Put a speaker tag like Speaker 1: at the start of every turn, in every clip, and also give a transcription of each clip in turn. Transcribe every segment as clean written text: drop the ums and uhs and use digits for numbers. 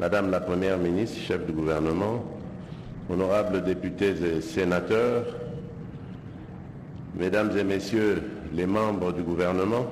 Speaker 1: Madame la Première ministre, chef du gouvernement, honorables députés et sénateurs, Mesdames et Messieurs les membres du gouvernement,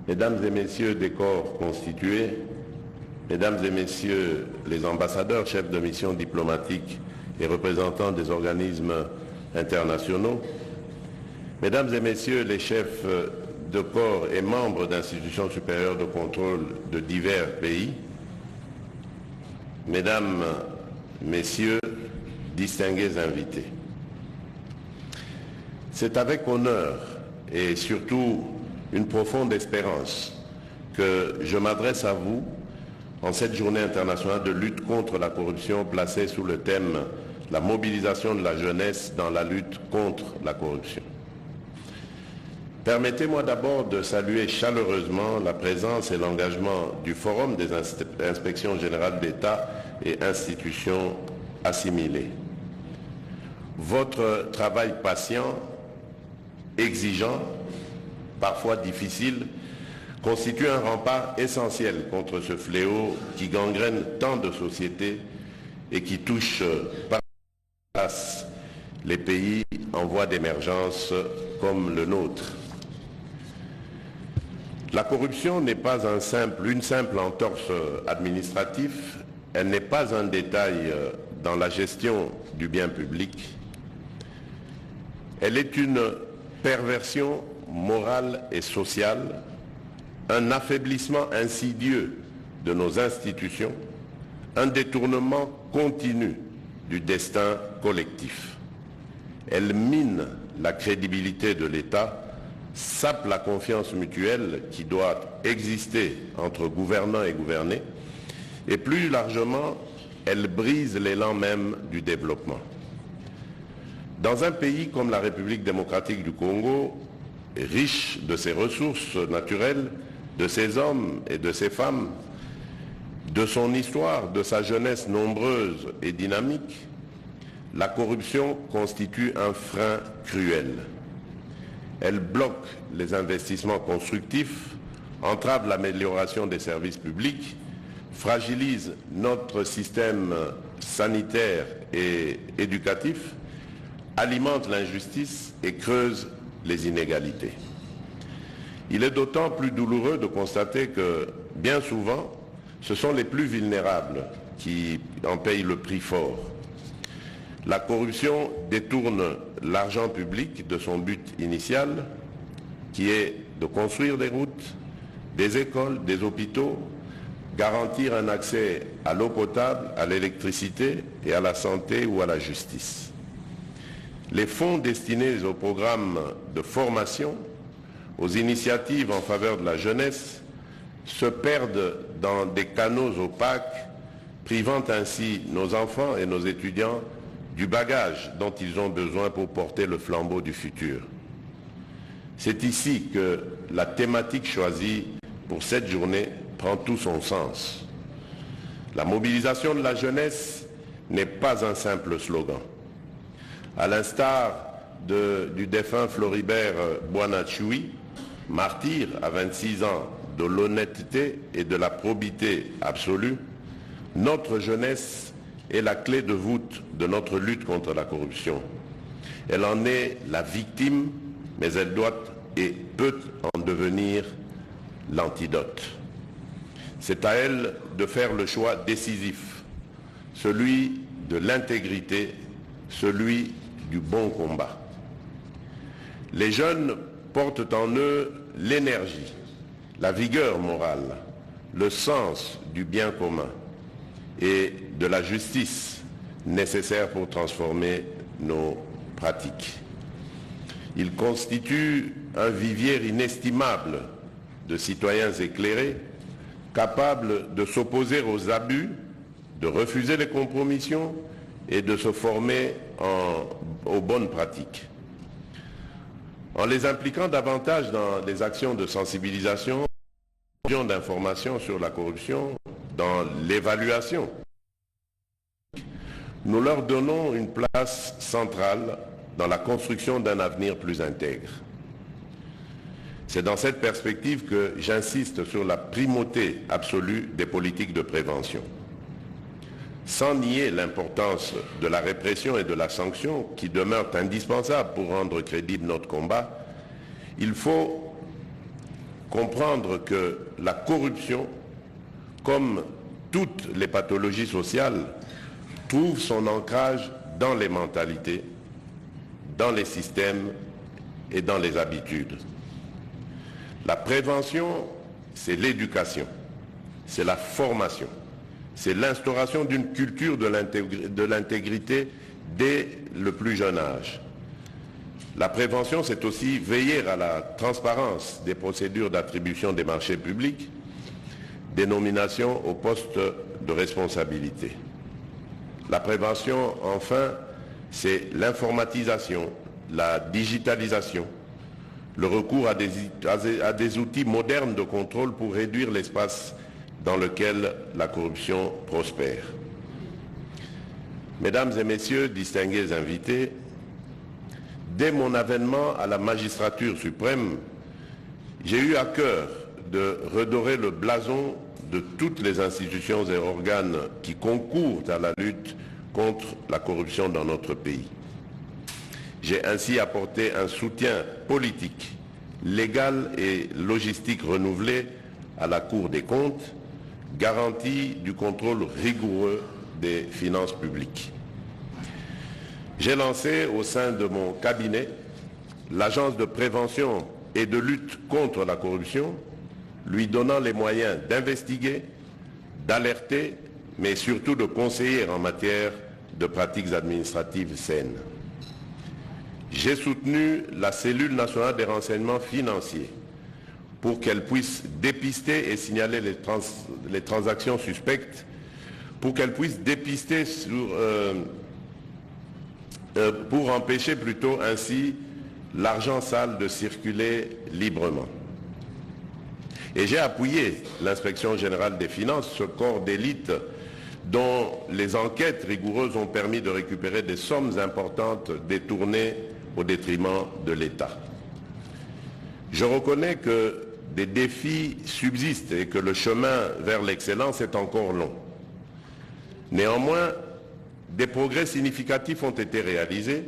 Speaker 1: Mesdames et Messieurs des corps constitués, Mesdames et Messieurs les ambassadeurs, chefs de mission diplomatique et représentants des organismes internationaux, Mesdames et Messieurs les chefs de corps et membres d'institutions supérieures de contrôle de divers pays, Mesdames, Messieurs, distingués invités. C'est avec honneur et surtout une profonde espérance que je m'adresse à vous en cette journée internationale de lutte contre la corruption placée sous le thème « La mobilisation de la jeunesse dans la lutte contre la corruption ». Permettez-moi d'abord de saluer chaleureusement la présence et l'engagement du Forum des inspections générales d'État et institutions assimilées. Votre travail patient, exigeant, parfois difficile, constitue un rempart essentiel contre ce fléau qui gangrène tant de sociétés et qui touche par place les pays en voie d'émergence comme le nôtre. La corruption n'est pas une simple entorse administrative, elle n'est pas un détail dans la gestion du bien public, elle est une perversion morale et sociale, un affaiblissement insidieux de nos institutions, un détournement continu du destin collectif. Elle mine la crédibilité de l'État, sape la confiance mutuelle qui doit exister entre gouvernants et gouvernés, et plus largement, elle brise l'élan même du développement. Dans un pays comme la République démocratique du Congo, riche de ses ressources naturelles, de ses hommes et de ses femmes, de son histoire, de sa jeunesse nombreuse et dynamique, la corruption constitue un frein cruel. Elle bloque les investissements constructifs, entrave l'amélioration des services publics, fragilise notre système sanitaire et éducatif, alimente l'injustice et creuse les inégalités. Il est d'autant plus douloureux de constater que, bien souvent, ce sont les plus vulnérables qui en payent le prix fort. La corruption détourne l'argent public de son but initial, qui est de construire des routes, des écoles, des hôpitaux, garantir un accès à l'eau potable, à l'électricité et à la santé ou à la justice. Les fonds destinés aux programmes de formation, aux initiatives en faveur de la jeunesse, se perdent dans des canaux opaques, privant ainsi nos enfants et nos étudiants du bagage dont ils ont besoin pour porter le flambeau du futur. C'est ici que la thématique choisie pour cette journée prend tout son sens. La mobilisation de la jeunesse n'est pas un simple slogan. À l'instar du défunt Floribert Boinachui, martyr à 26 ans de l'honnêteté et de la probité absolue, notre jeunesse est la clé de voûte de notre lutte contre la corruption. Elle en est la victime, mais elle doit et peut en devenir l'antidote. C'est à elle de faire le choix décisif, celui de l'intégrité, celui du bon combat. Les jeunes portent en eux l'énergie, la vigueur morale, le sens du bien commun et de la justice nécessaire pour transformer nos pratiques. Ils constituent un vivier inestimable de citoyens éclairés, capables de s'opposer aux abus, de refuser les compromissions et de se former aux bonnes pratiques. En les impliquant davantage dans des actions de sensibilisation, d'information sur la corruption, dans l'évaluation, nous leur donnons une place centrale dans la construction d'un avenir plus intègre. C'est dans cette perspective que j'insiste sur la primauté absolue des politiques de prévention. Sans nier l'importance de la répression et de la sanction qui demeurent indispensables pour rendre crédible notre combat, il faut comprendre que la corruption, comme toutes les pathologies sociales, trouve son ancrage dans les mentalités, dans les systèmes et dans les habitudes. La prévention, c'est l'éducation, c'est la formation, c'est l'instauration d'une culture de l'intégrité dès le plus jeune âge. La prévention, c'est aussi veiller à la transparence des procédures d'attribution des marchés publics, des nominations aux postes de responsabilité. La prévention, enfin, c'est l'informatisation, la digitalisation, le recours à des outils modernes de contrôle pour réduire l'espace dans lequel la corruption prospère. Mesdames et messieurs, distingués invités, dès mon avènement à la magistrature suprême, j'ai eu à cœur de redorer le blason de toutes les institutions et organes qui concourent à la lutte contre la corruption dans notre pays. J'ai ainsi apporté un soutien politique, légal et logistique renouvelé à la Cour des comptes, garantie du contrôle rigoureux des finances publiques. J'ai lancé au sein de mon cabinet l'Agence de prévention et de lutte contre la corruption, lui donnant les moyens d'investiguer, d'alerter, mais surtout de conseiller en matière de pratiques administratives saines. J'ai soutenu la cellule nationale des renseignements financiers pour qu'elle puisse dépister et signaler les transactions suspectes, pour qu'elle puisse dépister pour empêcher plutôt ainsi l'argent sale de circuler librement. Et j'ai appuyé l'inspection générale des finances, ce corps d'élite dont les enquêtes rigoureuses ont permis de récupérer des sommes importantes détournées au détriment de l'État. Je reconnais que des défis subsistent et que le chemin vers l'excellence est encore long. Néanmoins, des progrès significatifs ont été réalisés,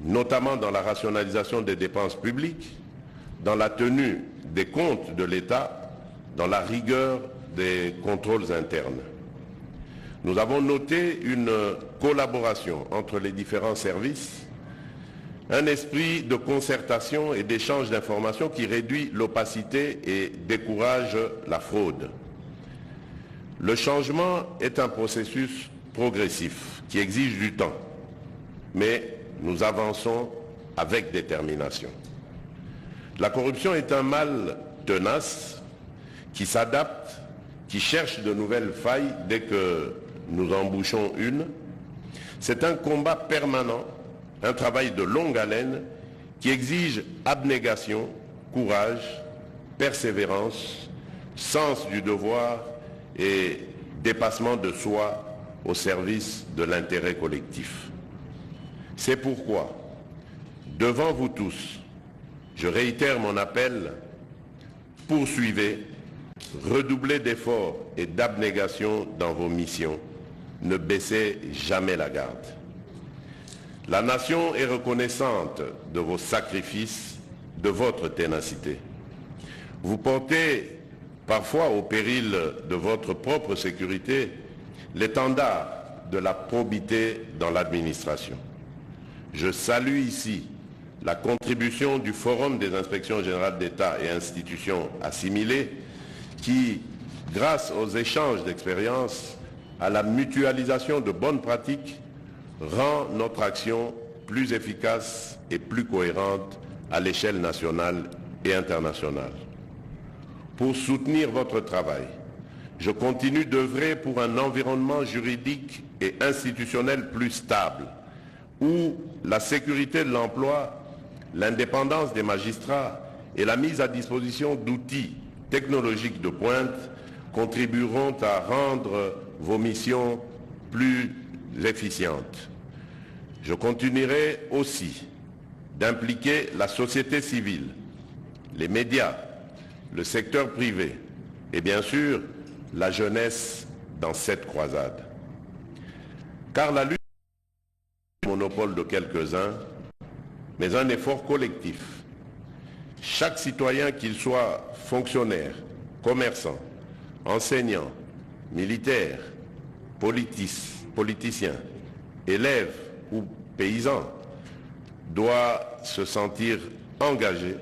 Speaker 1: notamment dans la rationalisation des dépenses publiques, dans la tenue des comptes de l'État, dans la rigueur des contrôles internes. Nous avons noté une collaboration entre les différents services, un esprit de concertation et d'échange d'informations qui réduit l'opacité et décourage la fraude. Le changement est un processus progressif qui exige du temps, mais nous avançons avec détermination. La corruption est un mal tenace qui s'adapte, qui cherche de nouvelles failles dès que nous embouchons une. C'est un combat permanent, un travail de longue haleine qui exige abnégation, courage, persévérance, sens du devoir et dépassement de soi au service de l'intérêt collectif. C'est pourquoi, devant vous tous, je réitère mon appel, poursuivez, redoublez d'efforts et d'abnégation dans vos missions, ne baissez jamais la garde. La nation est reconnaissante de vos sacrifices, de votre ténacité. Vous portez parfois au péril de votre propre sécurité l'étendard de la probité dans l'administration. Je salue ici la contribution du Forum des inspections générales d'État et institutions assimilées qui, grâce aux échanges d'expériences, à la mutualisation de bonnes pratiques, rend notre action plus efficace et plus cohérente à l'échelle nationale et internationale. Pour soutenir votre travail, je continue d'œuvrer pour un environnement juridique et institutionnel plus stable, où la sécurité de l'emploi, l'indépendance des magistrats et la mise à disposition d'outils technologiques de pointe contribueront à rendre vos missions plus efficientes. Je continuerai aussi d'impliquer la société civile, les médias, le secteur privé et bien sûr la jeunesse dans cette croisade. Car la lutte n'est pas le monopole de quelques-uns, mais un effort collectif. Chaque citoyen, qu'il soit fonctionnaire, commerçant, enseignant, militaire, politicien, élève ou paysan, doit se sentir engagé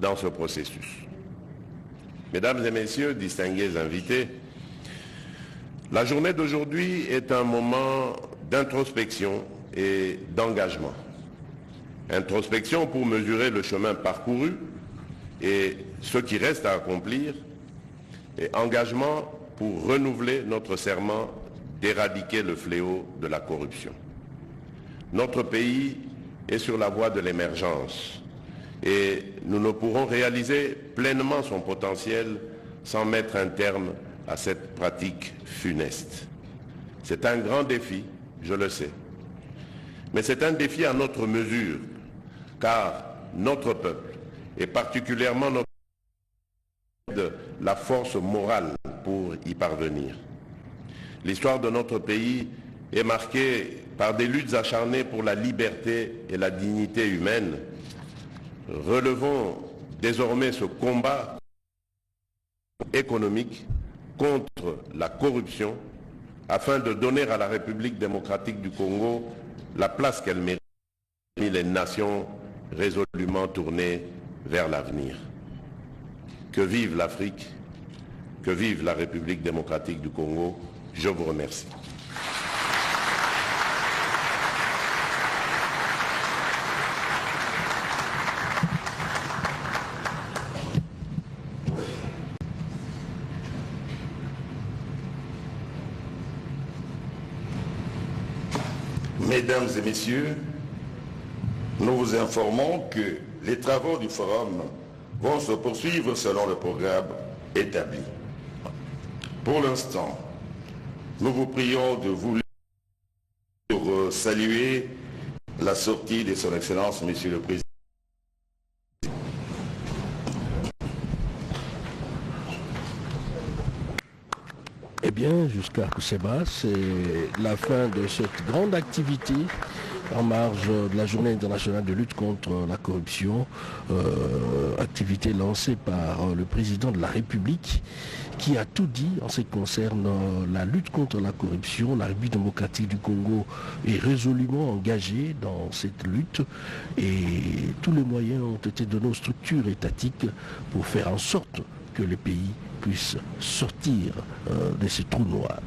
Speaker 1: dans ce processus. Mesdames et messieurs, distingués invités, la journée d'aujourd'hui est un moment d'introspection et d'engagement. Introspection pour mesurer le chemin parcouru et ce qui reste à accomplir, et engagement pour renouveler notre serment d'éradiquer le fléau de la corruption. Notre pays est sur la voie de l'émergence et nous ne pourrons réaliser pleinement son potentiel sans mettre un terme à cette pratique funeste. C'est un grand défi, je le sais, mais c'est un défi à notre mesure, car notre peuple, et particulièrement notre peuple, de la force morale pour y parvenir. L'histoire de notre pays est marquée par des luttes acharnées pour la liberté et la dignité humaine. Relevons désormais ce combat économique contre la corruption afin de donner à la République démocratique du Congo la place qu'elle mérite parmi les nations résolument tournées vers l'avenir. Que vive l'Afrique, que vive la République démocratique du Congo. Je vous remercie.
Speaker 2: Mesdames et messieurs, nous vous informons que les travaux du forum vont se poursuivre selon le programme établi. Pour l'instant, nous vous prions de vous lever pour saluer la sortie de son Excellence, Monsieur le Président.
Speaker 3: Eh bien, jusqu'à Kousseba, c'est la fin de cette grande activité en marge de la Journée internationale de lutte contre la corruption, activité lancée par le président de la République, qui a tout dit en ce qui concerne la lutte contre la corruption. La République démocratique du Congo est résolument engagée dans cette lutte et tous les moyens ont été donnés aux structures étatiques pour faire en sorte que le pays puisse sortir de ces trous noirs.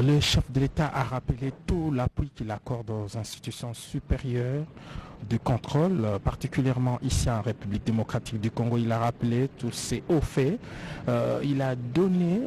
Speaker 4: Le chef de l'État a rappelé tout l'appui qu'il accorde aux institutions supérieures de contrôle, particulièrement ici en République démocratique du Congo. Il a rappelé tous ces hauts faits. Il a donné